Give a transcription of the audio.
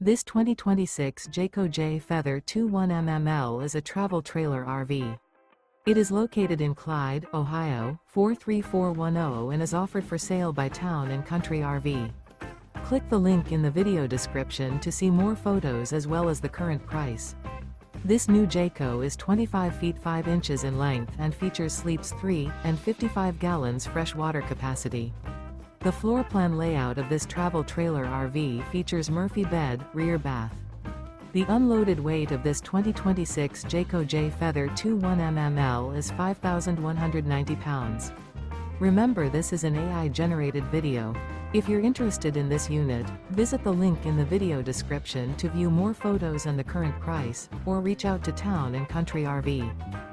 This 2026 Jayco J Feather 21mml is a travel trailer RV. It is located in Clyde, Ohio, 43410 and is offered for sale by Town & Country RV. Click the link in the video description to see more photos as well as the current price. This new Jayco is 25 feet 5 inches in length and features sleeps 3 and 55 gallons fresh water capacity. The floor plan layout of this travel trailer RV features Murphy bed, rear bath. The unloaded weight of this 2026 Jayco J Feather 21mml is 5,190 pounds. Remember, this is an AI-generated video. If you're interested in this unit, visit the link in the video description to view more photos and the current price, or reach out to Town & Country RV.